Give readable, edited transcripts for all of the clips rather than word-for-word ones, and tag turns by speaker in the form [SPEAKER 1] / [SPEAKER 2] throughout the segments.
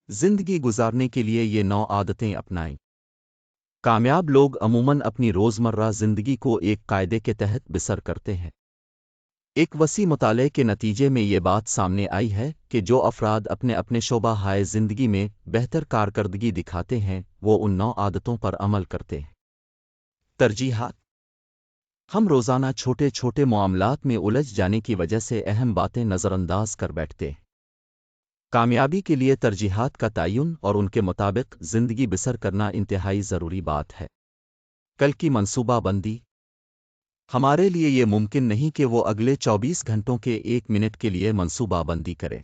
[SPEAKER 1] जिंदगी गुजारने के लिए ये 9 आदतें अपनाएं। कामयाब लोग अमूमन अपनी रोज़मर्रा ज़िंदगी को एक कायदे के तहत बसर करते हैं। एक वसी मुताले के नतीजे में ये बात सामने आई है कि जो अफराद अपने अपने शोबा हाय ज़िंदगी में बेहतर कारकर्दगी दिखाते हैं वो उन 9 आदतों पर अमल करते हैं। तरजीहात। हम रोज़ाना छोटे छोटे मामलात में उलझ जाने की वजह से अहम बातें नज़रअंदाज कर बैठते हैं। कामयाबी के लिए तरजीहात का तयन और उनके मुताबिक ज़िंदगी बसर करना इंतहाई ज़रूरी बात है। कल की मंसूबाबंदी। हमारे लिए ये मुमकिन नहीं कि वो अगले 24 घंटों के 1 मिनट के लिए मंसूबाबंदी करें।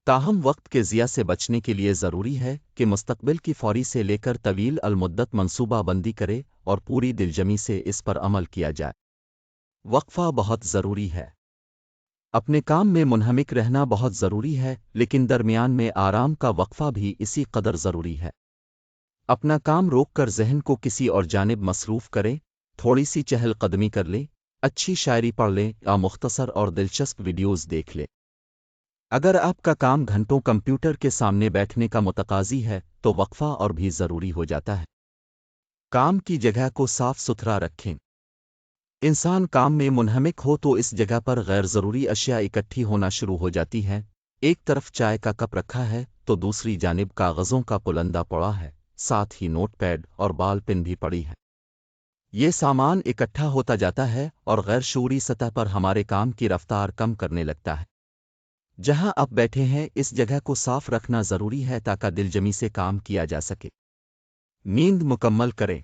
[SPEAKER 1] ताहम वक्त के ज़िया से बचने के लिए ज़रूरी है कि मुस्तकबिल की फौरी से लेकर तवील अलमुद्दत मंसूबाबंदी करे और पूरी दिलजमी से इस पर अमल किया जाए। वक्फा बहुत ज़रूरी है। अपने काम में मुनहमिक रहना बहुत ज़रूरी है, लेकिन दरमियान में आराम का वक्फा भी इसी कदर ज़रूरी है। अपना काम रोक कर ज़हन को किसी और जानिब मसरूफ़ करें, थोड़ी सी चहलकदमी कर लें, अच्छी शायरी पढ़ लें या मुख्तसर और दिलचस्प वीडियोज़ देख लें। अगर आपका काम घंटों कंप्यूटर के सामने बैठने का मुतकाज़ी है तो वक्फा और भी ज़रूरी हो जाता है। काम की जगह को साफ सुथरा रखें। इंसान काम में मुनहमिक हो तो इस जगह पर गैर ज़रूरी अशिया इकट्ठी होना शुरू हो जाती हैं। एक तरफ चाय का कप रखा है तो दूसरी जानिब कागज़ों का पुलंदा पड़ा है, साथ ही नोटपैड और बाल पेन भी पड़ी है। ये सामान इकट्ठा होता जाता है और गैर शूरी सतह पर हमारे काम की रफ्तार कम करने लगता है। जहां आप बैठे हैं इस जगह को साफ रखना ज़रूरी है ताकि दिलजमी से काम किया जा सके। नींद मुकम्मल करें।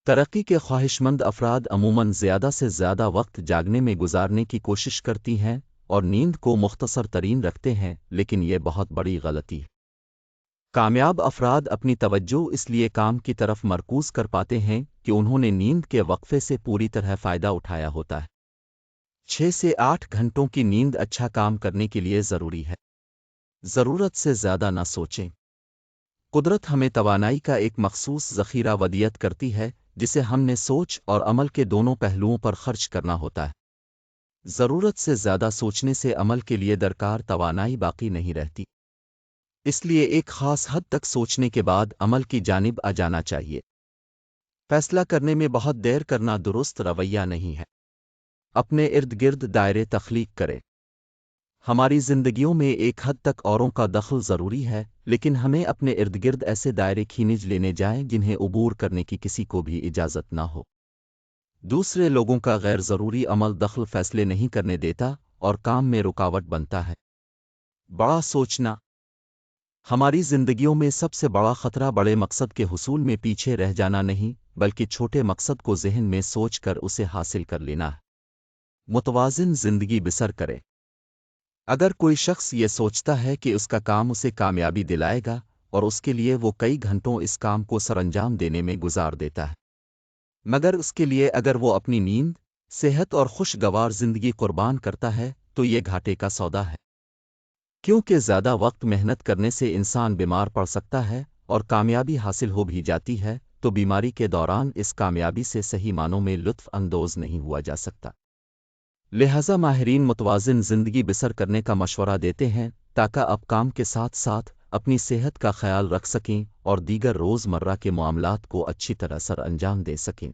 [SPEAKER 1] तरक्की के ख्वाहिशमंद अफराद अमूमन ज़्यादा से ज़्यादा वक्त जागने में गुजारने की कोशिश करती हैं और नींद को मुख्तसर तरीन रखते हैं, लेकिन यह बहुत बड़ी गलती है। कामयाब अफराद अपनी तवज्जो इसलिए काम की तरफ मरकूज़ कर पाते हैं कि उन्होंने नींद के वक्फे से पूरी तरह फ़ायदा उठाया होता है। 6 से 8 घंटों की नींद अच्छा काम करने के लिए ज़रूरी है। ज़रूरत से ज़्यादा न सोचें। कुदरत हमें तवानाई का एक मखसूस ज़ख़ीरा वदियत करती है जिसे हमने सोच और अमल के दोनों पहलुओं पर खर्च करना होता है। ज़रूरत से ज़्यादा सोचने से अमल के लिए दरकार तवानाई बाकी नहीं रहती। इसलिए एक ख़ास हद तक सोचने के बाद अमल की जानिब आ जाना चाहिए। फैसला करने में बहुत देर करना दुरुस्त रवैया नहीं है। अपने इर्द गिर्द दायरे तख्लीक करें। हमारी जिंदगियों में एक हद तक औरों का दखल ज़रूरी है, लेकिन हमें अपने इर्द गिर्द ऐसे दायरे खींच लेने जाएं जिन्हें उबूर करने की किसी को भी इजाज़त ना हो। दूसरे लोगों का गैर ज़रूरी अमल दखल फैसले नहीं करने देता और काम में रुकावट बनता है। बड़ा सोचना। हमारी जिंदगियों में सबसे बड़ा खतरा बड़े मकसद के हुसूल में पीछे रह जाना नहीं, बल्कि छोटे मकसद को ज़हन में सोच कर उसे हासिल कर लेना है। मुतवाज़िन ज़िंदगी बसर करे। अगर कोई शख्स ये सोचता है कि उसका काम उसे कामयाबी दिलाएगा और उसके लिए वो कई घंटों इस काम को सरअंजाम देने में गुजार देता है, मगर उसके लिए अगर वो अपनी नींद, सेहत और खुशगवार ज़िंदगी कुर्बान करता है तो ये घाटे का सौदा है। क्योंकि ज़्यादा वक्त मेहनत करने से इंसान बीमार पड़ सकता है और कामयाबी हासिल हो भी जाती है तो बीमारी के दौरान इस कामयाबी से सही मानों में लुत्फ़ अंदोज़ नहीं हुआ जा सकता। लिहाजा माहिरीन मुतवाज़िन ज़िंदगी बसर करने का मशवरा देते हैं ताकि आप काम के साथ साथ अपनी सेहत का ख्याल रख सकें और दीगर रोज़मर्रा के मामलात को अच्छी तरह सर अंजाम दे सकें।